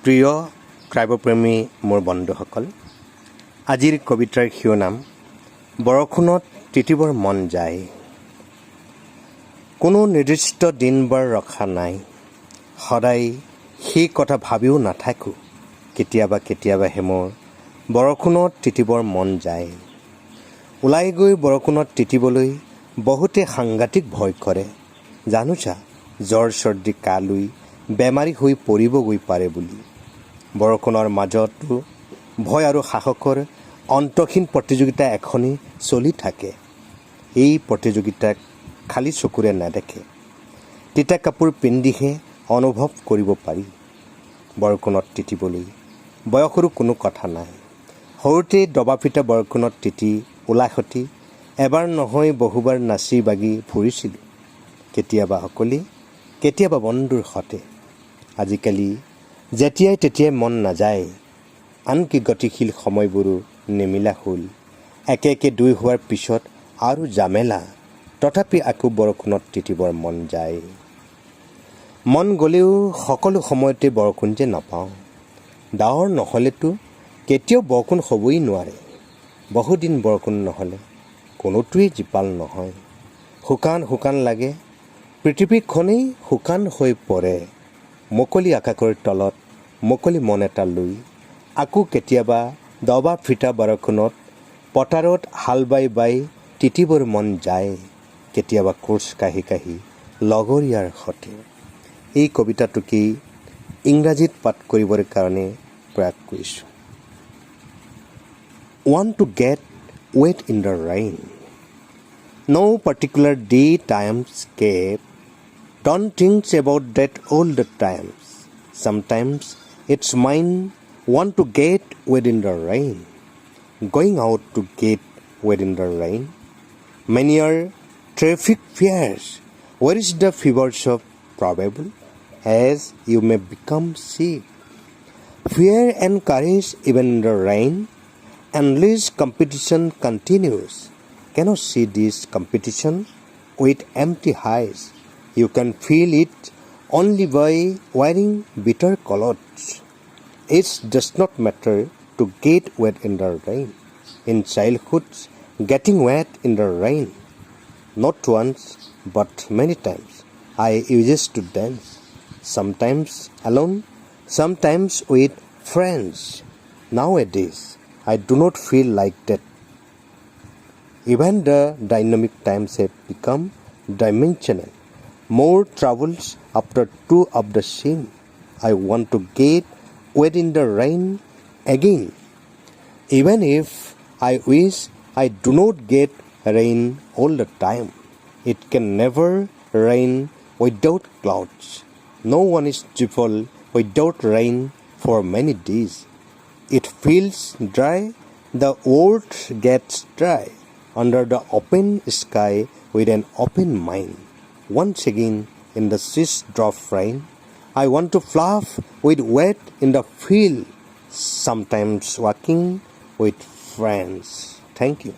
প্ৰিয় কাব্যপ্ৰেমী মোৰ বন্ধুসকল, আজিৰ কবিতাৰ শিৰোনাম বৰষুণত তিতিবৰ মন যায়। কোনো নিৰ্দিষ্ট দিন বাৰ ৰখা নাই, সদায় সেই কথা ভাবিও নাথাকোঁ। কেতিয়াবাহে মোৰ বৰষুণত তিতিবৰ মন যায়। ওলাই গৈ বৰষুণত তিতিবলৈ বহুতে সাংঘাতিক ভয় কৰে। জানোচা, জ্বৰ চৰ্দি কাহ লৈ বেমাৰী হৈ পৰিবগৈ পাৰে বুলি। বৰষুণৰ মাজতো ভয় আৰু সাহসৰ অন্তহীন প্ৰতিযোগিতা এখনি চলি থাকে। এই প্ৰতিযোগিতাক খালী চকুৰে নেদেখে, তিতা কাপোৰ পিন্ধিহে অনুভৱ কৰিব পাৰি। বৰষুণত তিতিবলৈ বয়সৰো কোনো কথা নাই। সৰুতে দবা পিটা বৰষুণত তিতি ওলাইহঁতি এবাৰ নহয় বহুবাৰ নাচি বাগি ফুৰিছিলোঁ, কেতিয়াবা অকলে, কেতিয়াবা বন্ধুৰ সতে। আজিকালি যেতিয়াই তেতিয়াই মন নাযায়, আনকি গতিশীল সময়বোৰো নিমিলা হ'ল। একে দুই হোৱাৰ পিছত আৰু জামেলা, তথাপি আকৌ বৰষুণত তিতিবৰ মন যায়। মন গ'লেও সকলো সময়তে বৰষুণ যে নাপাওঁ। ডাৱৰ নহ'লেতো কেতিয়াও বৰষুণ হ'বই নোৱাৰে। বহুদিন বৰষুণ নহ'লে কোনোটোৱেই জীপাল নহয়। শুকান লাগে, পৃথিৱীখনেই শুকান হৈ পৰে। মুকলি আকাশৰ তলত মুকলি মন এটা লৈ আকৌ কেতিয়াবা দবা ফিটা বৰষুণত পথাৰত হাল বাই তিতিবৰ মন যায়। কেতিয়াবা কোচ কাঢ়ি লগৰীয়াৰ সতে। এই কবিতাটোকেই ইংৰাজীত পাঠ কৰিবৰ কাৰণে প্ৰয়াস কৰিছোঁ। Want to get wet in the rain. No particular day, time, escape. Don't think about that all the times. Sometimes it's mine want to get wet in the rain. Going out to get wet in the rain. Many are traffic fears. Where is the fevers of probable? As you may become sick. Fear and courage even in the rain. Endless competition continues. Cannot see this competition with empty eyes. You can feel it only by wearing bitter clothes. It does not matter to get wet in the rain. In childhood, getting wet in the rain, not once but many times, I used to dance. Sometimes alone, sometimes with friends. Nowadays, I do not feel like that. Even the dynamic times have become dimensional. More troubles after two of the same. I want to get wet in the rain again. Even if I wish I do not get rain all the time. It can never rain without clouds. No one is joyful without rain for many days. It feels dry, the world gets dry. Under the open sky with an open mind. Once again in the 6 drop rain, I want to fluff with wet in the field. Sometimes walking with friends. Thank you.